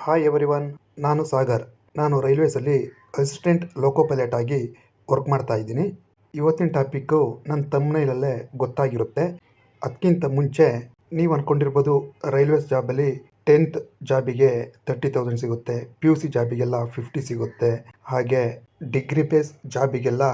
Hi everyone, ನಾನು ಸಾಗರ್. ನಾನು ರೈಲ್ವೇಸಲ್ಲಿ assistant ಲೋಕೋ pilot ಆಗಿ ವರ್ಕ್ ಮಾಡ್ತಾ ಇದ್ದೀನಿ. ಇವತ್ತಿನ ಟಾಪಿಕ್ಕು ನನ್ನ ಥಂಬ್ನೈಲಲ್ಲೇ ಗೊತ್ತಾಗಿರುತ್ತೆ. ಅದಕ್ಕಿಂತ ಮುಂಚೆ ನೀವು ಅಂದ್ಕೊಂಡಿರ್ಬೋದು ರೈಲ್ವೇಸ್ ಜಾಬಲ್ಲಿ 10th ಜಾಬಿಗೆ 30,000 ಸಿಗುತ್ತೆ, PUC ಜಾಬಿಗೆಲ್ಲ 50 ಸಿಗುತ್ತೆ, ಹಾಗೆ ಡಿಗ್ರಿ ಬೇಸ್ ಜಾಬಿಗೆಲ್ಲ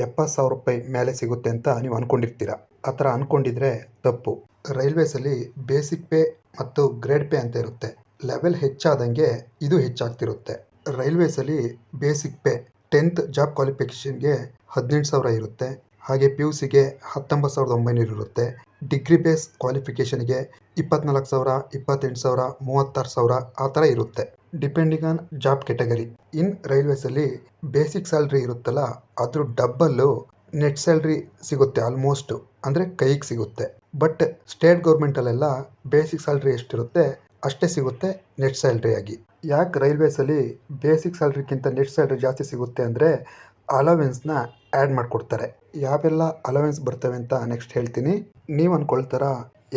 70,000 ರೂಪಾಯಿ ಮೇಲೆ ಸಿಗುತ್ತೆ ಅಂತ ನೀವು ಅಂದ್ಕೊಂಡಿರ್ತೀರ. ಆ ಥರ ಅಂದ್ಕೊಂಡಿದ್ರೆ ತಪ್ಪು. ರೈಲ್ವೇಸಲ್ಲಿ ಬೇಸಿಕ್ ಪೇ ಮತ್ತು ಗ್ರೇಡ್ ಪೇ ಅಂತ ಇರುತ್ತೆ. ಲೆವೆಲ್ ಹೆಚ್ಚಾದಂಗೆ ಇದು ಹೆಚ್ಚಾಗ್ತಿರುತ್ತೆ. ರೈಲ್ವೇಸಲ್ಲಿ ಬೇಸಿಕ್ ಪೇ 10th ಜಾಬ್ ಕ್ವಾಲಿಫಿಕೇಷನ್ಗೆ 18,000 ಇರುತ್ತೆ, ಹಾಗೆ PUCಗೆ 19,900 ಇರುತ್ತೆ. ಡಿಗ್ರಿ ಬೇಸ್ ಕ್ವಾಲಿಫಿಕೇಷನ್ಗೆ 24,000, 28,000, 36,000 ಆ ಥರ ಇರುತ್ತೆ, depending on job category. In ರೈಲ್ವೇಸಲ್ಲಿ ಬೇಸಿಕ್ ಸ್ಯಾಲ್ರಿ ಇರುತ್ತಲ್ಲ, ಅದ್ರ ಡಬ್ಬಲ್ಲು ನೆಟ್ ಸ್ಯಾಲ್ರಿ ಸಿಗುತ್ತೆ ಆಲ್ಮೋಸ್ಟ್, ಅಂದರೆ ಕೈಗೆ ಸಿಗುತ್ತೆ. ಬಟ್ ಸ್ಟೇಟ್ ಗೌರ್ಮೆಂಟಲ್ಲೆಲ್ಲ ಬೇಸಿಕ್ ಸ್ಯಾಲ್ರಿ ಎಷ್ಟಿರುತ್ತೆ ಅಷ್ಟೇ ಸಿಗುತ್ತೆ ನೆಟ್ ಸ್ಯಾಲ್ರಿ ಆಗಿ. ಯಾಕೆ ರೈಲ್ವೇಸಲ್ಲಿ ಬೇಸಿಕ್ ಸ್ಯಾಲ್ರಿಗಿಂತ ನೆಟ್ ಸ್ಯಾಲ್ರಿ ಜಾಸ್ತಿ ಸಿಗುತ್ತೆ ಅಂದರೆ ಅಲವೆನ್ಸ್ನ ಆ್ಯಡ್ ಮಾಡಿಕೊಡ್ತಾರೆ. ಯಾವೆಲ್ಲ ಅಲವೆನ್ಸ್ ಬರ್ತವೆ ಅಂತ ನೆಕ್ಸ್ಟ್ ಹೇಳ್ತೀನಿ. ನೀವು ಅಂದ್ಕೊಳ್ತಾರ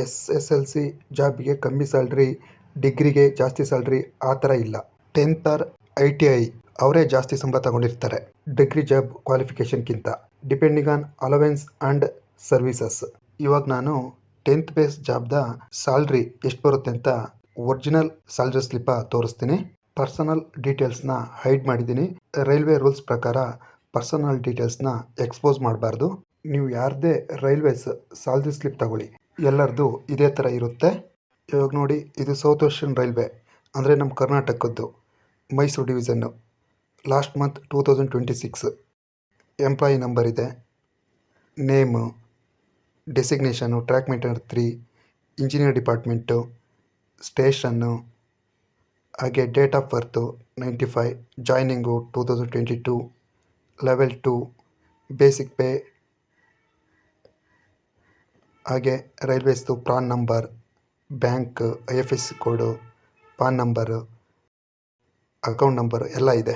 SSLC ಜಾಬಿಗೆ ಕಮ್ಮಿ ಸ್ಯಾಲ್ರಿ, ಡಿಗ್ರಿಗೆ ಜಾಸ್ತಿ ಸ್ಯಾಲ್ರಿ, ಆ ಥರ ಇಲ್ಲ. 10th ಆರ್ ITI ಅವರೇ ಜಾಸ್ತಿ ಸಂಬಳ ತಗೊಂಡಿರ್ತಾರೆ ಡಿಗ್ರಿ ಜಾಬ್ ಕ್ವಾಲಿಫಿಕೇಷನ್ಗಿಂತ, depending on allowance and services. ಇವಾಗ ನಾನು 10th ಬೇಸ್ ಜಾಬ್ದ ಸ್ಯಾಲ್ರಿ ಎಷ್ಟು ಬರುತ್ತೆ ಅಂತ ಒರಿಜಿನಲ್ ಸ್ಯಾಲ್ರಿ ಸ್ಲಿಪ್ಪ ತೋರಿಸ್ತೀನಿ. ಪರ್ಸನಲ್ ಡೀಟೇಲ್ಸ್ನ ಹೈಡ್ ಮಾಡಿದ್ದೀನಿ. ರೈಲ್ವೆ ರೂಲ್ಸ್ ಪ್ರಕಾರ ಪರ್ಸನಲ್ ಡೀಟೇಲ್ಸ್ನ ಎಕ್ಸ್ಪೋಸ್ ಮಾಡಬಾರ್ದು. ನೀವು ಯಾರದೇ ರೈಲ್ವೇಸ್ ಸ್ಯಾಲ್ರಿ ಸ್ಲಿಪ್ ತಗೊಳ್ಳಿ, ಎಲ್ಲರದು ಇದೇ ಥರ ಇರುತ್ತೆ. ಇವಾಗ ನೋಡಿ, ಇದು ಸೌತ್ ವೆಸ್ಟರ್ನ್ ರೈಲ್ವೆ, ಅಂದರೆ ನಮ್ಮ ಕರ್ನಾಟಕದ್ದು Mysuru division. Last month 2026 employee number ಇದೆ, name, designation, track maintainer 3, engineer department, station, ಹಾಗೆ date of birth 95, joining 2022, level 2, basic pay, ಹಾಗೆ ರೈಲ್ವೇಸ್ದು PRAN number, bank, IFSC code, PAN number, account number ಎಲ್ಲ ಇದೆ.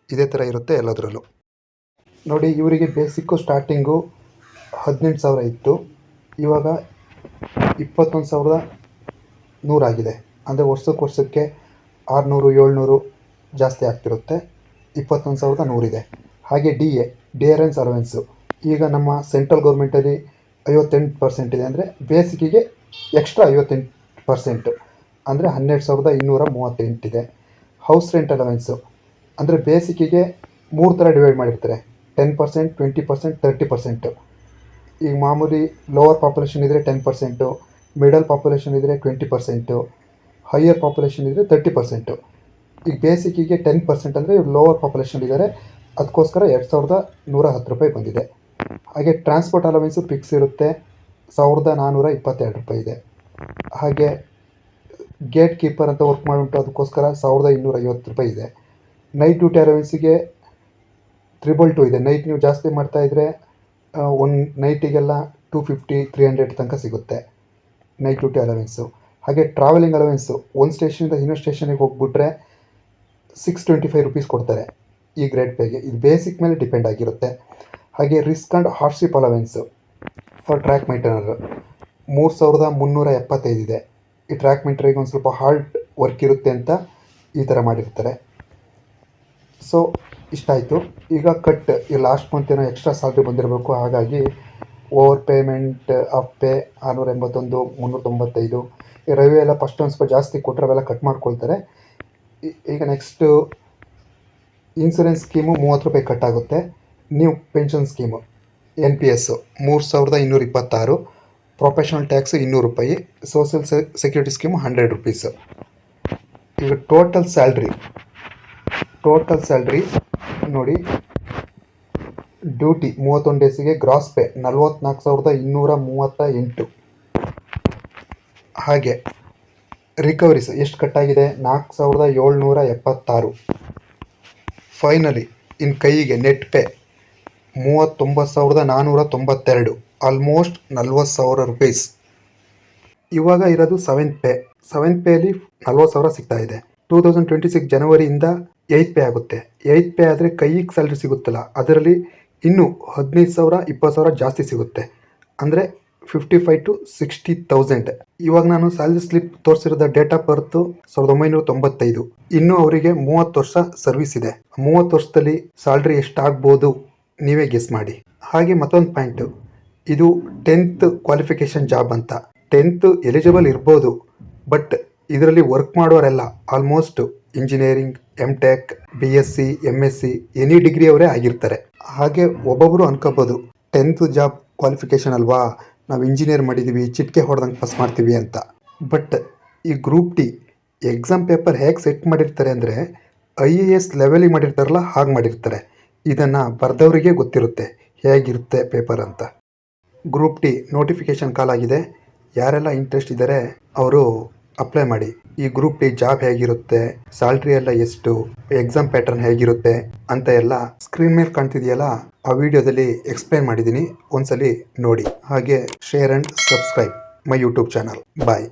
ಇದೇ ಥರ ಇರುತ್ತೆ ಎಲ್ಲದರಲ್ಲೂ. ನೋಡಿ, ಇವರಿಗೆ ಬೇಸಿಕ್ಕು ಸ್ಟಾರ್ಟಿಂಗು 18,000 ಇತ್ತು, ಇವಾಗ 21,100 ಆಗಿದೆ. ಅಂದರೆ ವರ್ಷಕ್ಕೆ 600, 700 ಜಾಸ್ತಿ ಆಗ್ತಿರುತ್ತೆ. 21,100 ಇದೆ. ಹಾಗೆ ಡಿಯರೆನ್ಸ್ ಅಲವೆನ್ಸು ಈಗ ನಮ್ಮ ಸೆಂಟ್ರಲ್ ಗೌರ್ಮೆಂಟಲ್ಲಿ 58% ಇದೆ, ಅಂದರೆ ಬೇಸಿಕ್ಕಿಗೆ ಎಕ್ಸ್ಟ್ರಾ 58%, ಅಂದರೆ 12,238 ಇದೆ. ಹೌಸ್ ರೆಂಟ್ ಅಲವೆನ್ಸು ಅಂದರೆ ಬೇಸಿಕ್ಕಿಗೆ 3 ಥರ ಡಿವೈಡ್ ಮಾಡಿರ್ತಾರೆ, 10%, 20%, 30%. ಈಗ ಮಾಮೂಲಿ ಲೋವರ್ ಪಾಪ್ಯುಲೇಷನ್ ಇದ್ದರೆ 10%, ಮಿಡಲ್ ಪಾಪ್ಯುಲೇಷನ್ ಇದ್ದರೆ 20%, ಹೈಯರ್ ಪಾಪ್ಯುಲೇಷನ್ ಇದ್ದರೆ 30%. ಈಗ ಬೇಸಿಕ್ಕಿಗೆ 10% ಅಂದರೆ ಇವ್ರು ಲೋವರ್ ಪಾಪ್ಯುಲೇಷನ್ ಇದ್ದಾರೆ, ಅದಕ್ಕೋಸ್ಕರ 2,110 ರೂಪಾಯಿ ಬಂದಿದೆ. ಹಾಗೆ ಟ್ರಾನ್ಸ್ಪೋರ್ಟ್ ಅಲವೆನ್ಸು ಫಿಕ್ಸ್ ಇರುತ್ತೆ, 1,422 ರೂಪಾಯಿ ಇದೆ. ಹಾಗೆ ಗೇಟ್ ಕೀಪರ್ ಅಂತ ವರ್ಕ್ ಮಾಡುಂಟು, ಅದಕ್ಕೋಸ್ಕರ 1,250 ರೂಪಾಯಿ ಇದೆ. ನೈಟ್ ಡ್ಯೂಟಿ ಅಲವೆನ್ಸಿಗೆ 222 ಇದೆ. ನೈಟ್ ನೀವು ಜಾಸ್ತಿ ಮಾಡ್ತಾಯಿದ್ರೆ ಒಂದು ನೈಟಿಗೆಲ್ಲ 250, 300 ತನಕ ಸಿಗುತ್ತೆ ನೈಟ್ ಡ್ಯೂಟಿ ಅಲವೆನ್ಸು. ಹಾಗೆ ಟ್ರಾವೆಲಿಂಗ್ ಅಲವೆನ್ಸು ಒಂದು ಸ್ಟೇಷನಿಂದ ಇನ್ನೊಂದು ಸ್ಟೇಷನಿಗೆ ಹೋಗ್ಬಿಟ್ರೆ 625 ರೂಪೀಸ್ ಕೊಡ್ತಾರೆ ಈ ಗ್ರೇಡ್ ಪೇಗೆ. ಇದು ಬೇಸಿಕ್ ಮೇಲೆ ಡಿಪೆಂಡ್ ಆಗಿರುತ್ತೆ. ಹಾಗೆ risk and hardship allowance for track maintainer 3,375 ಇದೆ. ಈ ಟ್ರ್ಯಾಕ್ ಮೇಂಟೈನರಿಗೆ ಒಂದು ಸ್ವಲ್ಪ ಹಾರ್ಡ್ ವರ್ಕ್ ಇರುತ್ತೆ ಅಂತ ಈ ಥರ ಮಾಡಿರ್ತಾರೆ. ಸೊ ಇಷ್ಟಾಯಿತು. ಈಗ ಈ ಲಾಸ್ಟ್ ಮಂತ್ ಏನೋ ಎಕ್ಸ್ಟ್ರಾ ಸ್ಯಾಲ್ರಿ ಬಂದಿರಬೇಕು, ಹಾಗಾಗಿ ಓವರ್ ಪೇಮೆಂಟ್ ಆಫ್ ಪೇ 681, 395. ಈ ರೈಲ್ವೆ ಎಲ್ಲ ಫಸ್ಟ್ ಒಂದು ಸ್ವಲ್ಪ ಜಾಸ್ತಿ ಕೊಟ್ಟರೆ ಅವೆಲ್ಲ ಕಟ್ ಮಾಡ್ಕೊಳ್ತಾರೆ. ಈಗ ನೆಕ್ಸ್ಟು ಇನ್ಸೂರೆನ್ಸ್ ಸ್ಕೀಮು 30 ರೂಪಾಯಿ ಕಟ್ ಆಗುತ್ತೆ. New pension scheme NPS 3,226, professional tax 200 ರೂಪಾಯಿ, ಸೋಷಿಯಲ್ ಸೆಕ್ಯೂರಿಟಿ ಸ್ಕೀಮು 100 ರೂಪೀಸ್. ಈಗ ಟೋಟಲ್ ಸ್ಯಾಲ್ರಿ ನೋಡಿ, ಡ್ಯೂಟಿ 31 ಡೇಸಿಗೆ ಗ್ರಾಸ್ ಪೇ 44,238. ಹಾಗೆ ರಿಕವರೀಸ್ ಎಷ್ಟು ಕಟ್ಟಾಗಿದೆ 4,776. ಫೈನಲಿ ಇನ್ನು ಕೈಗೆ ನೆಟ್ ಪೇ 39,492, ಆಲ್ಮೋಸ್ಟ್ 40,000 ರೂಪೀಸ್. ಇವಾಗ ಇರೋದು 7th ಪೇ. 7th ಪೇಲಿ 40,000 ಸಿಗ್ತಾ ಇದೆ. 2026 ಜನವರಿಯಿಂದ 8th ಪೇ ಆಗುತ್ತೆ. 8th ಪೇ ಆದರೆ ಕೈಗೆ ಸ್ಯಾಲ್ರಿ ಸಿಗುತ್ತಲ್ಲ, ಅದರಲ್ಲಿ ಇನ್ನೂ 15,000, 20,000 ಜಾಸ್ತಿ ಸಿಗುತ್ತೆ, ಅಂದರೆ 55,000 to 60,000. ಇವಾಗ ನಾನು ಸ್ಯಾಲರಿ ಸ್ಲಿಪ್ ತೋರಿಸಿರೋದ ಡೇಟ್ ಆಫ್ ಬರ್ತ್ 1995. ಇನ್ನೂ ಅವರಿಗೆ 30 ವರ್ಷ ಸರ್ವಿಸ್ ಇದೆ. 30 ವರ್ಷದಲ್ಲಿ ಸ್ಯಾಲ್ರಿ ಎಷ್ಟಾಗ್ಬೋದು ನೀವೇ ಗೆಸ್ ಮಾಡಿ. ಹಾಗೆ ಮತ್ತೊಂದು ಪಾಯಿಂಟ್, ಇದು 10th ಕ್ವಾಲಿಫಿಕೇಶನ್ ಜಾಬ್ ಅಂತ. 10th ಎಲಿಜಿಬಲ್ ಇರ್ಬೋದು, ಬಟ್ ಇದರಲ್ಲಿ ವರ್ಕ್ ಮಾಡೋರೆಲ್ಲ almost engineering, MTech, BSc, MSc any degree ಅವರೇ ಆಗಿರ್ತಾರೆ. ಹಾಗೆ ಒಬ್ಬೊಬ್ಬರು ಅನ್ಕೋಬೋದು 10th ಜಾಬ್ ಕ್ವಾಲಿಫಿಕೇಶನ್ ಅಲ್ವಾ, ನಾವು ಇಂಜಿನಿಯರ್ ಮಾಡಿದ್ದೀವಿ, ಚಿಟಿಕೆ ಹೊಡೆದಂಗೆ ಪಾಸ್ ಮಾಡ್ತೀವಿ ಅಂತ. ಬಟ್ ಈ ಗ್ರೂಪ್ ಡಿ ಎಕ್ಸಾಮ್ ಪೇಪರ್ ಹೇಗೆ ಸೆಟ್ ಮಾಡಿರ್ತಾರೆ ಅಂದರೆ IAS ಲೆವೆಲಿಗೆ ಮಾಡಿರ್ತಾರಲ್ಲ ಹಾಗೆ ಮಾಡಿರ್ತಾರೆ. ಇದನ್ನು ಬರೆದವರಿಗೆ ಗೊತ್ತಿರುತ್ತೆ ಹೇಗಿರುತ್ತೆ ಪೇಪರ್ ಅಂತ. ಗ್ರೂಪ್ ಡಿ ನೋಟಿಫಿಕೇಶನ್ ಕಾಲ್ ಆಗಿದೆ. ಯಾರೆಲ್ಲ ಇಂಟ್ರೆಸ್ಟ್ ಇದ್ದಾರೆ ಅವರು ಅಪ್ಲೈ ಮಾಡಿ. ಈ ಗ್ರೂಪ್ ಡಿ ಜಾಬ್ ಹೇಗಿರುತ್ತೆ, ಸ್ಯಾಲ್ರಿ ಎಲ್ಲ ಎಷ್ಟು, ಎಕ್ಸಾಮ್ ಪ್ಯಾಟರ್ನ್ ಹೇಗಿರುತ್ತೆ ಅಂತ ಎಲ್ಲ ಸ್ಕ್ರೀನ್ ಮೇಲೆ ಕಾಣ್ತಿದೆಯಲ್ಲ ಆ ವಿಡಿಯೋದಲ್ಲಿ ಎಕ್ಸ್ಪ್ಲೈನ್ ಮಾಡಿದ್ದೀನಿ. ಒಂದ್ಸಲಿ ನೋಡಿ. ಹಾಗೆ share and subscribe my YouTube channel. Bye.